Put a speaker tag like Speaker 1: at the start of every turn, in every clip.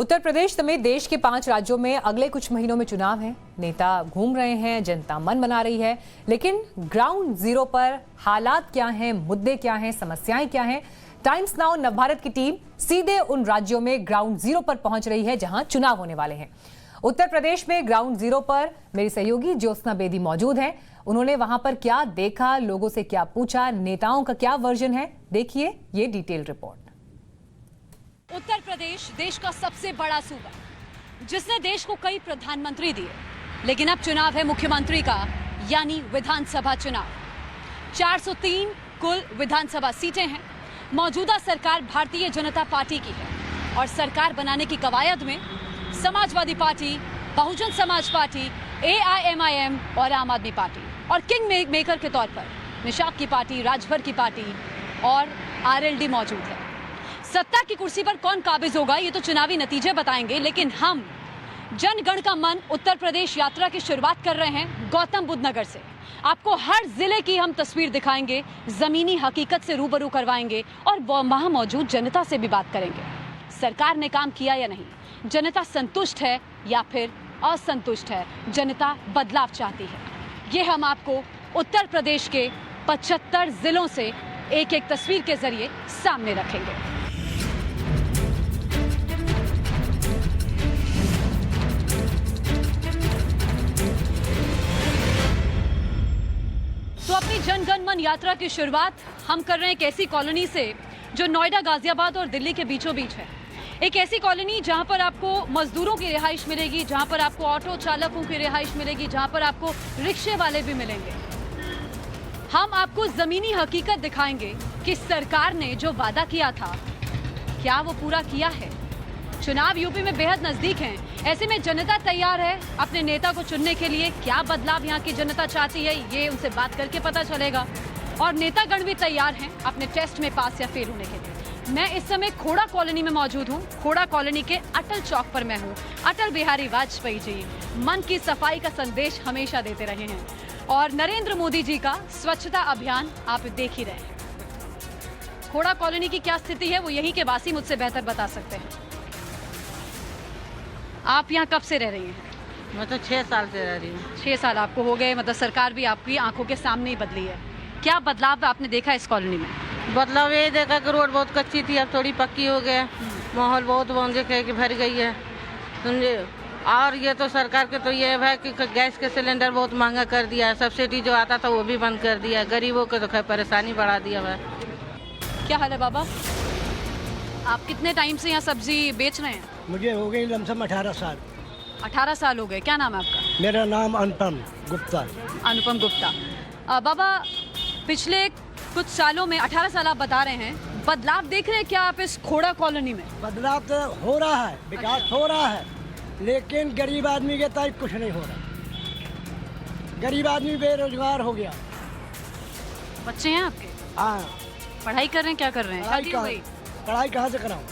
Speaker 1: उत्तर प्रदेश समेत देश के 5 राज्यों में अगले कुछ महीनों में चुनाव है। नेता घूम रहे हैं, जनता मन बना रही है, लेकिन ग्राउंड जीरो पर हालात क्या हैं, मुद्दे क्या हैं, समस्याएं क्या हैं? टाइम्स नाउ नवभारत की टीम सीधे उन राज्यों में ग्राउंड जीरो पर पहुंच रही है जहां चुनाव होने वाले हैं। उत्तर प्रदेश में ग्राउंड जीरो पर मेरी सहयोगी ज्योत्सना बेदी मौजूद है। उन्होंने वहां पर क्या देखा, लोगों से क्या पूछा, नेताओं का क्या वर्जन है, देखिए ये डिटेल रिपोर्ट।
Speaker 2: उत्तर प्रदेश देश का सबसे बड़ा सूबा, जिसने देश को कई प्रधानमंत्री दिए, लेकिन अब चुनाव है मुख्यमंत्री का, यानी विधानसभा चुनाव। 403 कुल विधानसभा सीटें हैं। मौजूदा सरकार भारतीय जनता पार्टी की है और सरकार बनाने की कवायद में Samajwadi party, Bahujan Samaj party, AIMIM और आम आदमी पार्टी और किंग मेकर के तौर पर निषाद की पार्टी, राजभर की पार्टी और RLD मौजूद है। सत्ता की कुर्सी पर कौन काबिज होगा ये तो चुनावी नतीजे बताएंगे, लेकिन हम जनगण का मन उत्तर प्रदेश यात्रा की शुरुआत कर रहे हैं गौतम बुद्ध नगर से। आपको हर जिले की हम तस्वीर दिखाएंगे, जमीनी हकीकत से रूबरू करवाएंगे और वहां मौजूद जनता से भी बात करेंगे। सरकार ने काम किया या नहीं, जनता संतुष्ट है या फिर असंतुष्ट है, जनता बदलाव चाहती है, ये हम आपको उत्तर प्रदेश के 75 जिलों से एक एक तस्वीर के जरिए सामने रखेंगे। तो अपनी जनगण मन यात्रा की शुरुआत हम कर रहे हैं एक ऐसी कॉलोनी से जो नोएडा, गाजियाबाद और दिल्ली के बीचों बीच है। एक ऐसी कॉलोनी जहां पर आपको मजदूरों की रिहाइश मिलेगी, जहां पर आपको ऑटो चालकों की रिहाइश मिलेगी, जहां पर आपको रिक्शे वाले भी मिलेंगे। हम आपको जमीनी हकीकत दिखाएंगे कि सरकार ने जो वादा किया था क्या वो पूरा किया है। चुनाव यूपी में बेहद नजदीक हैं, ऐसे में जनता तैयार है अपने नेता को चुनने के लिए। क्या बदलाव यहाँ की जनता चाहती है ये उनसे बात करके पता चलेगा, और नेतागण भी तैयार हैं अपने टेस्ट में पास या फेल होने के लिए। मैं इस समय खोड़ा कॉलोनी में मौजूद हूँ। खोड़ा कॉलोनी के अटल चौक पर मैं हूँ। अटल बिहारी वाजपेयी जी मन की सफाई का संदेश हमेशा देते रहे हैं और नरेंद्र मोदी जी का स्वच्छता अभियान आप देख ही रहे हैं। खोड़ा कॉलोनी की क्या स्थिति है वो यहीं के वासी मुझसे बेहतर बता सकते हैं। आप यहाँ कब से रह रही हैं?
Speaker 3: मैं तो 6 साल से रह रही हूँ।
Speaker 2: 6 साल आपको हो गए, मतलब सरकार भी आपकी आंखों के सामने ही बदली है। क्या बदलाव आपने देखा इस कॉलोनी में?
Speaker 3: बदलाव ये देखा कि रोड बहुत कच्ची थी, अब थोड़ी पक्की हो गया। माहौल बहुत बंदे की भर गई है, समझे। और ये तो सरकार के तो ये है कि गैस के सिलेंडर बहुत महंगा कर दिया है, सब्सिडी जो आता था वो भी बंद कर दिया। गरीबों को तो खैर परेशानी बढ़ा दिया है।
Speaker 2: क्या हाल है बाबा? आप कितने टाइम से यहाँ सब्जी बेच रहे हैं?
Speaker 4: मुझे हो गई लमसम 18 साल।
Speaker 2: 18 साल हो गए। क्या नाम है आपका?
Speaker 4: मेरा नाम अनुपम गुप्ता।
Speaker 2: अनुपम गुप्ता। बाबा, पिछले कुछ सालों में 18 साल आप बता रहे हैं, बदलाव देख रहे हैं क्या आप इस खोड़ा कॉलोनी में?
Speaker 4: बदलाव तो हो रहा है, विकास हो रहा है, लेकिन गरीब आदमी के तक कुछ नहीं हो रहा। गरीब आदमी बेरोजगार हो गया।
Speaker 2: बच्चे हैं आपके?
Speaker 4: हाँ।
Speaker 2: पढ़ाई कर रहे हैं? क्या कर रहे हैं? शादी हो गई?
Speaker 4: पढ़ाई कहाँ से कराऊँ?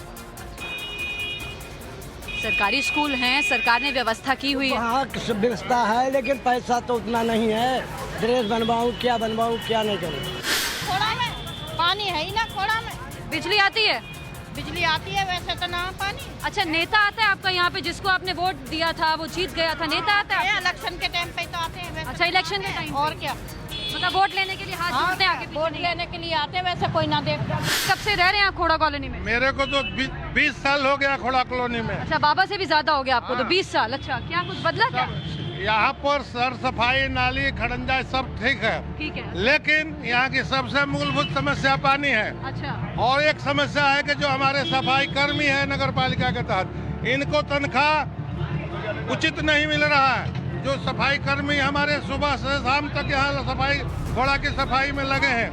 Speaker 2: सरकारी स्कूल हैं, सरकार ने व्यवस्था की हुई है।
Speaker 4: हाँ, व्यवस्था है, लेकिन पैसा तो उतना नहीं है। ड्रेस बनवाऊँ, क्या बनवाऊँ, क्या नहीं करूँ।
Speaker 5: खोड़ा में पानी है ही ना। खोड़ा में
Speaker 2: बिजली आती है?
Speaker 5: बिजली आती है, वैसे तो ना पानी।
Speaker 2: अच्छा, नेता आता है आपका यहाँ पे? जिसको आपने वोट दिया था वो जीत गया था, नेता आता है?
Speaker 5: इलेक्शन के टाइम पे तो आते हैं वैसे।
Speaker 2: अच्छा, इलेक्शन के टाइम
Speaker 5: और क्या,
Speaker 2: मतलब वोट लेने के लिए हाथ जोड़ते हैं आगे पीछे
Speaker 5: वोट
Speaker 2: नहीं?
Speaker 5: लेने के लिए आते हैं, वैसे कोई ना देख।
Speaker 2: कब से रह रहे हैं आप खोड़ा कॉलोनी में?
Speaker 6: मेरे को तो 20 साल हो गया खोड़ा कॉलोनी में।
Speaker 2: अच्छा, बाबा से भी ज्यादा हो गया आपको तो 20 साल। अच्छा, क्या कुछ बदला क्या?
Speaker 6: यहाँ पर सर सफाई, नाली, खड़ंजा सब ठीक है,
Speaker 2: ठीक है,
Speaker 6: लेकिन यहाँ की सबसे मूलभूत समस्या पानी है।
Speaker 2: अच्छा,
Speaker 6: और एक समस्या है कि जो हमारे सफाई कर्मी है नगर पालिका के तहत, इनको तनख्वाह उचित नहीं मिल रहा है। जो सफाई कर्मी हमारे सुबह से शाम तक यहाँ सफाई, घोड़ा की सफाई में लगे हैं,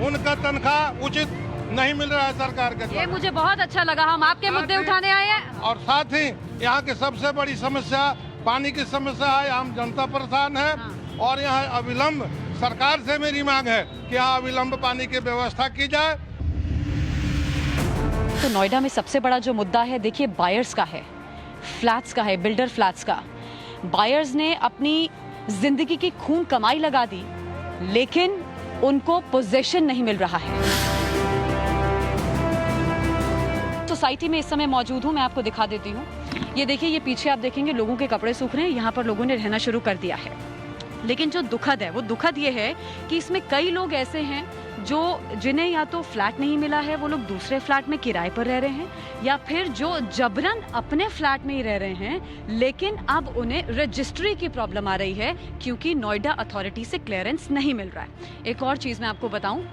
Speaker 6: उनका तनख्वाह उचित नहीं मिल रहा है सरकार के
Speaker 2: ये
Speaker 6: द्वारा।
Speaker 2: मुझे बहुत अच्छा लगा। हम आपके मुद्दे उठाने आए हैं।
Speaker 6: और साथ ही यहाँ की सबसे बड़ी समस्या पानी की समस्या है। आम जनता परेशान है।
Speaker 2: हाँ।
Speaker 6: और यहाँ अविलंब सरकार से मेरी मांग है कि यहाँ अविलंब पानी की व्यवस्था की जाए।
Speaker 2: तो नोएडा में सबसे बड़ा जो मुद्दा है, देखिए, बायर्स का है, फ्लैट्स का है, बिल्डर फ्लैट्स का। बायर्स ने अपनी जिंदगी की खून कमाई लगा दी, लेकिन उनको पोजीशन नहीं मिल रहा है। सोसाइटी में इस समय मौजूद हूँ, मैं आपको दिखा देती हूँ। ये देखिए, ये पीछे आप देखेंगे लोगों के कपड़े सूख रहे हैं, यहाँ पर लोगों ने रहना शुरू कर दिया है। लेकिन जो दुखद है वो दुखद ये है कि इसमें कई लोग ऐसे हैं जिन्हें या तो फ्लैट नहीं मिला है, वो लोग दूसरे फ्लैट में किराए पर रह रहे हैं, या फिर जो जबरन अपने फ्लैट में ही रह रहे हैं, लेकिन अब उन्हें रजिस्ट्री की प्रॉब्लम आ रही है क्योंकि नोएडा अथॉरिटी से क्लियरेंस नहीं मिल रहा है। एक और चीज़ मैं आपको बताऊं,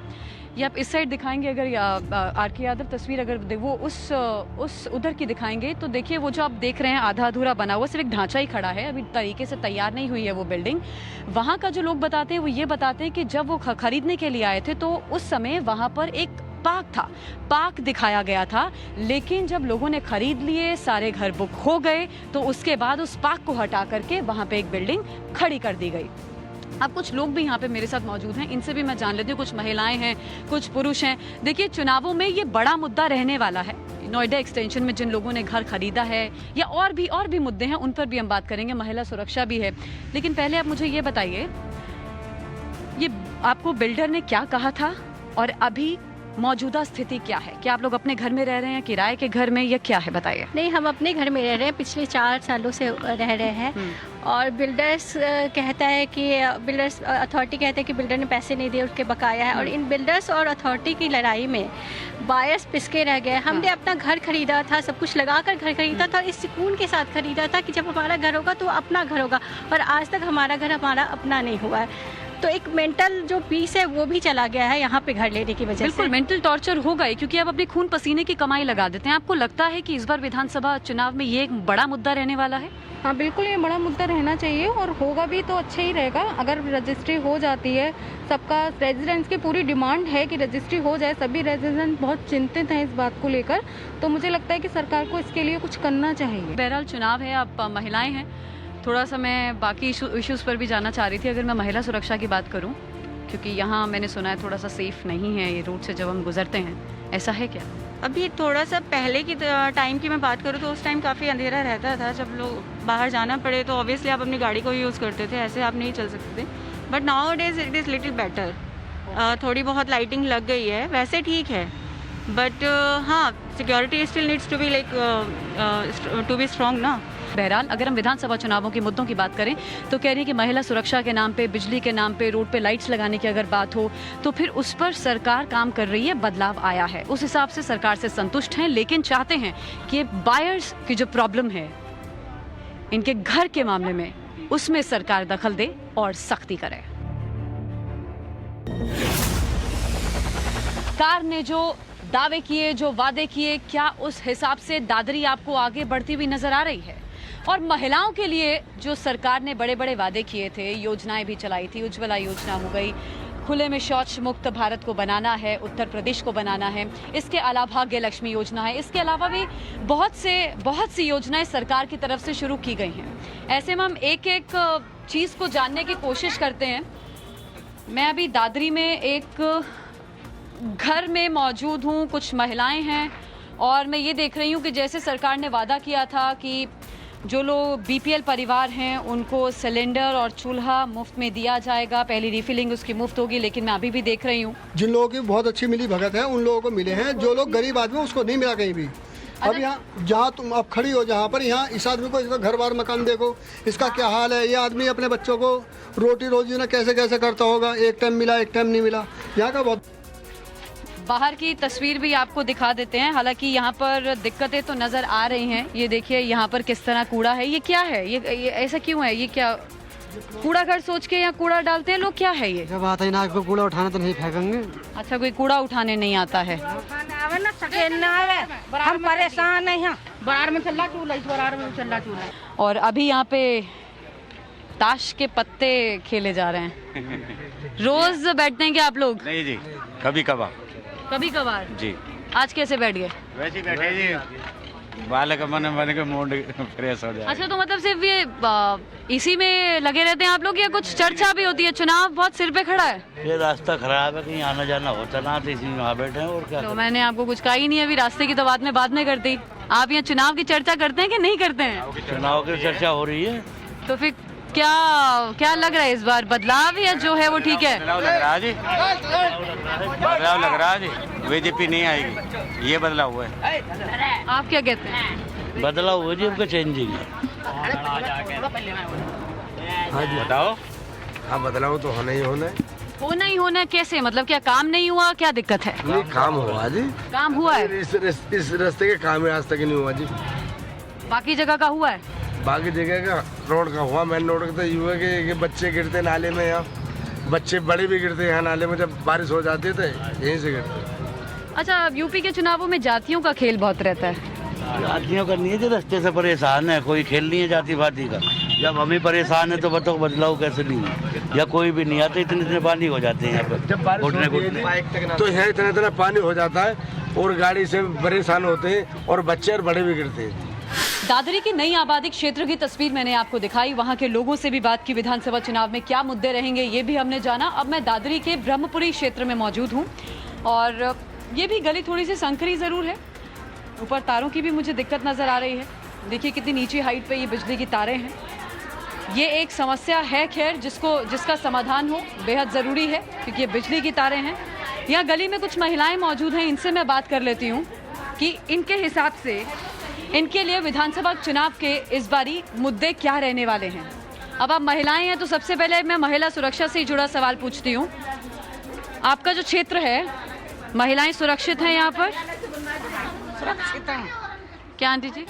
Speaker 2: ये आप इस साइड दिखाएंगे, अगर आर के यादव तस्वीर अगर वो उस उधर की दिखाएंगे तो देखिए वो जो आप देख रहे हैं आधा अधूरा बना हुआ, सिर्फ एक ढांचा ही खड़ा है, अभी तरीके से तैयार नहीं हुई है वो बिल्डिंग। वहाँ का जो लोग बताते हैं वो ये बताते हैं कि जब वो खरीदने के लिए आए थे तो उस समय वहाँ पर एक पार्क दिखाया गया था, लेकिन जब लोगों ने खरीद लिए, सारे घर बुक हो गए, तो उसके बाद उस पार्क को हटा करके वहाँ पे एक बिल्डिंग खड़ी कर दी गई। अब कुछ लोग भी यहाँ पे मेरे साथ मौजूद हैं, इनसे भी मैं जान लेती हूँ। कुछ महिलाएं हैं, कुछ पुरुष हैं। देखिए, चुनावों में ये बड़ा मुद्दा रहने वाला है। नोएडा एक्सटेंशन में जिन लोगों ने घर खरीदा है या और भी मुद्दे हैं, उन पर भी हम बात करेंगे। महिला सुरक्षा भी है। लेकिन पहले आप मुझे ये बताइए, ये आपको बिल्डर ने क्या कहा था और अभी मौजूदा स्थिति क्या है? क्या आप लोग अपने घर में रह रहे हैं, किराए के घर में, या क्या है, बताइए।
Speaker 7: नहीं, हम अपने घर में रह रहे हैं, पिछले 4 सालों से रह रहे हैं। और बिल्डर्स कहता है कि बिल्डर्स अथॉरिटी कहते हैं कि बिल्डर ने पैसे नहीं दिए, उसके बकाया है। और इन बिल्डर्स और अथॉरिटी की लड़ाई में बायर्स पिसके रह गए। हमने अपना घर खरीदा था, सब कुछ लगाकर घर खरीदा था, इस सुकून के साथ खरीदा था कि जब हमारा घर होगा तो अपना घर होगा, और आज तक हमारा घर हमारा अपना नहीं हुआ है। तो एक मेंटल जो पीस है वो भी चला गया है यहाँ पे घर लेने की वजह से।
Speaker 2: बिल्कुल मेंटल टॉर्चर होगा ही, क्योंकि आप अपने खून पसीने की कमाई लगा देते हैं। आपको लगता है कि इस बार विधानसभा चुनाव में ये एक बड़ा मुद्दा रहने वाला है?
Speaker 8: हाँ, बिल्कुल ये बड़ा मुद्दा रहना चाहिए, और होगा भी तो अच्छा ही रहेगा। अगर रजिस्ट्री हो जाती है, सबका रेजिडेंट्स की पूरी डिमांड है कि रजिस्ट्री हो जाए, सभी रेजिडेंट बहुत चिंतित हैं इस बात को लेकर, तो मुझे लगता है कि सरकार को इसके लिए कुछ करना चाहिए।
Speaker 2: बहरहाल चुनाव है, आप महिलाएं हैं, थोड़ा सा मैं बाकी इश्यूज़ पर भी जानना चाह रही थी। अगर मैं महिला सुरक्षा की बात करूं, क्योंकि यहाँ मैंने सुना है थोड़ा सा सेफ नहीं है ये रूट से जब हम गुजरते हैं, ऐसा है क्या?
Speaker 9: अभी थोड़ा सा पहले की टाइम की मैं बात करूँ तो उस टाइम काफ़ी अंधेरा रहता था। जब लोग बाहर जाना पड़े तो ऑब्वियसली आप अपनी गाड़ी को यूज़ करते थे, ऐसे आप नहीं चल सकते थे। But now days it is little better, थोड़ी बहुत लाइटिंग लग गई है, वैसे ठीक है। बट हाँ, security still needs to be to be strong ना।
Speaker 2: बहरहाल अगर हम विधानसभा चुनावों के मुद्दों की बात करें तो कह रही है कि महिला सुरक्षा के नाम पे, बिजली के नाम पे, रोड पे लाइट्स लगाने की अगर बात हो तो फिर उस पर सरकार काम कर रही है, बदलाव आया है, उस हिसाब से सरकार से संतुष्ट हैं, लेकिन चाहते हैं कि बायर्स की जो प्रॉब्लम है इनके घर के मामले में, उसमें सरकार दखल दे और सख्ती करे। सरकार ने जो दावे किए, जो वादे किए, क्या उस हिसाब से दादरी आपको आगे बढ़ती हुई नजर आ रही है? और महिलाओं के लिए जो सरकार ने बड़े बड़े वादे किए थे, योजनाएं भी चलाई थी, उज्ज्वला योजना हो गई, खुले में शौच मुक्त भारत को बनाना है, उत्तर प्रदेश को बनाना है, इसके अलावा भाग्य लक्ष्मी योजना है, इसके अलावा भी बहुत सी योजनाएं सरकार की तरफ से शुरू की गई हैं। ऐसे में हम एक एक चीज़ को जानने की कोशिश करते हैं। मैं अभी दादरी में एक घर में मौजूद हूँ, कुछ महिलाएं हैं, और मैं ये देख रही हूँ कि जैसे सरकार ने वादा किया था कि जो लोग बीपीएल परिवार हैं उनको सिलेंडर और चूल्हा मुफ्त में दिया जाएगा, पहली रिफिलिंग उसकी मुफ्त होगी, लेकिन मैं अभी भी देख रही हूँ
Speaker 10: जिन लोगों की बहुत अच्छी मिली भगत है उन लोगों को मिले हैं, जो लोग गरीब आदमी उसको नहीं मिला कहीं भी। अब यहाँ जहाँ तुम अब खड़ी हो, जहाँ पर यहाँ इस आदमी को इसका घर बार मकान देखो, इसका क्या हाल है। ये आदमी अपने बच्चों को रोटी रोजी ना कैसे कैसे करता होगा, एक टाइम मिला एक टाइम नहीं मिला। यहाँ का बहुत
Speaker 2: बाहर की तस्वीर भी आपको दिखा देते हैं। हालांकि यहाँ पर दिक्कतें तो नज़र आ रही हैं। ये देखिए यहाँ पर किस तरह कूड़ा है, ये क्या है, ये ऐसा क्यों है, ये क्या कूड़ा घर सोच के यहाँ कूड़ा डालते हैं लोग, क्या है ये?
Speaker 4: जब आता है ना आपको कूड़ा उठाने तो नहीं फेंकेंगे।
Speaker 2: अच्छा, कोई कूड़ा उठाने नहीं आता है।
Speaker 5: हम परेशान हैं, बरार में चल्ला चूल्हा।
Speaker 2: और अभी यहाँ पे ताश के पत्ते खेले जा रहे हैं। रोज बैठते हैं क्या आप लोग?
Speaker 11: नहीं जी, कभी कभार
Speaker 2: जी। आज कैसे बैठ गए?
Speaker 11: वैसे ही बैठे जी, बाल का मन के मूड फ्रेश हो जाए।
Speaker 2: अच्छा, तो मतलब सिर्फ ये इसी में लगे रहते हैं आप लोग, या कुछ चर्चा भी होती है? चुनाव बहुत सिर पे खड़ा है,
Speaker 11: ये रास्ता खराब है, कहीं आना जाना होता ना, तो इसी में वहाँ बैठे हैं। और क्या
Speaker 2: तो मैंने आपको कुछ कहा ही नहीं, अभी रास्ते की तो बाद में करती। आप यहाँ चुनाव की चर्चा करते हैं कि नहीं करते हैं?
Speaker 11: चुनाव की चर्चा हो रही है,
Speaker 2: तो फिर क्या लग रहा है इस बार बदलाव या जो है वो ठीक है?
Speaker 11: बदलाव लग रहा है जी, बदलाव लग रहा है जी। बीजेपी नहीं आएगी, ये बदलाव हुआ है।
Speaker 2: आप क्या कहते हैं?
Speaker 11: बदलाव हुआ जी, उनका चेंजिंग है।
Speaker 12: हाँ जी
Speaker 11: बताओ।
Speaker 12: हाँ, बदलाव तो होना ही होना है।
Speaker 2: होना ही होना कैसे? मतलब क्या काम नहीं हुआ, क्या दिक्कत है?
Speaker 12: नहीं, काम हुआ जी,
Speaker 2: काम हुआ है,
Speaker 12: इस रास्ते के काम आज तक नहीं हुआ जी।
Speaker 2: बाकी जगह का हुआ है?
Speaker 12: बाकी जगह का रोड का हुआ, मेन रोड का तो युवा के बच्चे गिरते नाले में, यहाँ बच्चे बड़े भी गिरते यहाँ नाले में, जब बारिश हो जाती है तो यहीं से गिरते।
Speaker 2: अच्छा, यूपी के चुनावों में जातियों का खेल बहुत रहता है।
Speaker 11: जातियों का नहीं है जो रास्ते से परेशान है, कोई खेल नहीं है जाति पाति का। जब हम ही परेशान है तो बताओ बदलाव कैसे नहीं है? या कोई भी नहीं आता, इतने पानी हो जाते हैं यहाँ पर
Speaker 12: जब बारिश तो यहाँ इतना पानी हो जाता है और गाड़ी से परेशान होते हैं और बच्चे और बड़े भी गिरते हैं।
Speaker 2: दादरी की नई आबादी क्षेत्र की तस्वीर मैंने आपको दिखाई, वहां के लोगों से भी बात की, विधानसभा चुनाव में क्या मुद्दे रहेंगे ये भी हमने जाना। अब मैं दादरी के ब्रह्मपुरी क्षेत्र में मौजूद हूँ और ये भी गली थोड़ी सी संकरी ज़रूर है, ऊपर तारों की भी मुझे दिक्कत नज़र आ रही है। देखिए कितनी नीची हाइट पे ये बिजली की तारें हैं। ये एक समस्या है, खैर जिसका समाधान हो बेहद ज़रूरी है क्योंकि ये बिजली की तारें हैं। यहाँ गली में कुछ महिलाएं मौजूद हैं, इनसे मैं बात कर लेती हूँ कि इनके हिसाब से इनके लिए विधानसभा चुनाव के इस बारी मुद्दे क्या रहने वाले हैं। अब आप महिलाएं हैं तो सबसे पहले मैं महिला सुरक्षा से जुड़ा सवाल पूछती हूँ। आपका जो क्षेत्र है, महिलाएं सुरक्षित हैं यहाँ पर?
Speaker 5: सुरक्षित हैं।
Speaker 2: क्या आंटी जी?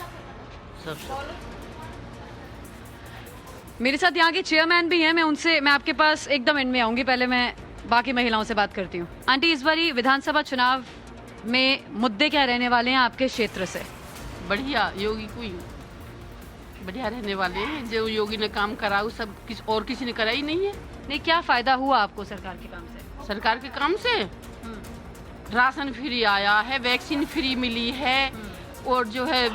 Speaker 2: मेरे साथ यहाँ के चेयरमैन भी हैं, मैं आपके पास एकदम एंड में आऊँगी, पहले मैं बाकी महिलाओं से बात करती हूँ। आंटी, इस बारी विधानसभा चुनाव में मुद्दे क्या रहने वाले हैं आपके क्षेत्र से?
Speaker 5: बढ़िया, योगी को ही बढ़िया रहने वाले हैं। जो योगी ने काम करा वो सब और किसी ने करा ही नहीं है।
Speaker 2: नहीं, क्या फायदा हुआ आपको सरकार के काम से?
Speaker 5: सरकार के काम से राशन फ्री आया है, वैक्सीन फ्री मिली है और जो है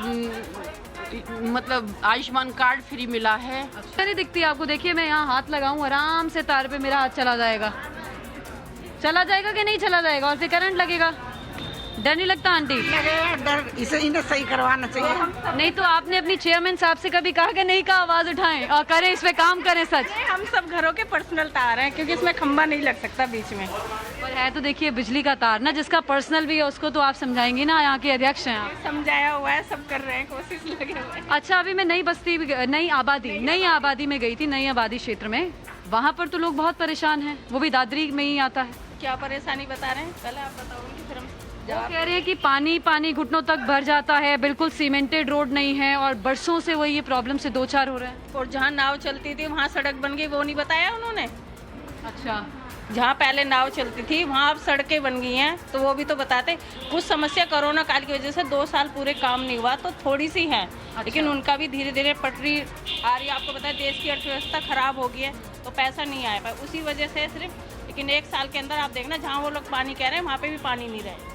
Speaker 5: मतलब आयुष्मान कार्ड फ्री मिला है।
Speaker 2: अच्छा नहीं दिखती आपको? देखिए मैं यहाँ हाथ लगाऊं, आराम से तार पे मेरा हाथ चला जाएगा कि नहीं चला जाएगा और फिर करंट लगेगा। डर नहीं लगता आंटी?
Speaker 5: डर, इसे इन्हें सही करवाना चाहिए।
Speaker 2: नहीं तो आपने अपनी चेयरमैन साहब से कभी कहा कि नहीं का आवाज उठाएं और करें, इस पे काम करें? सच
Speaker 5: हम सब घरों के पर्सनल तार हैं क्योंकि इसमें खंबा नहीं लग सकता बीच में।
Speaker 2: पर है तो देखिए बिजली का तार ना, जिसका पर्सनल भी है उसको तो आप समझाएंगी ना, यहाँ के अध्यक्ष हैं आप।
Speaker 5: समझाया हुआ है, सब कर रहे हैं, कोशिश लगे हुए हैं।
Speaker 2: अच्छा, अभी मैं नई आबादी में गई थी, नई आबादी क्षेत्र में, वहाँ पर तो लोग बहुत परेशान हैं, वो भी दादरी में ही आता है।
Speaker 5: क्या परेशानी बता रहे हैं? पहले आप बताओगे फिर हम
Speaker 2: वो कह रहे हैं कि पानी घुटनों तक भर जाता है, बिल्कुल सीमेंटेड रोड नहीं है और बरसों से वो ये प्रॉब्लम से दो चार हो रहे हैं।
Speaker 5: और जहाँ नाव चलती थी वहाँ सड़क बन गई, वो नहीं बताया उन्होंने?
Speaker 2: अच्छा,
Speaker 5: जहाँ पहले नाव चलती थी वहाँ अब सड़कें बन गई हैं, तो वो भी तो बताते। कुछ समस्या कोरोना काल की वजह से 2 साल पूरे काम नहीं हुआ, तो थोड़ी सी है। अच्छा। लेकिन उनका भी धीरे धीरे पटरी आ रही है। आपको पता है देश की अर्थव्यवस्था खराब हो गई है, तो पैसा नहीं आया पाया, उसी वजह से सिर्फ। लेकिन 1 साल के अंदर आप देखना, जहाँ वो लोग पानी कह रहे हैं वहाँ पे भी पानी नहीं रहे।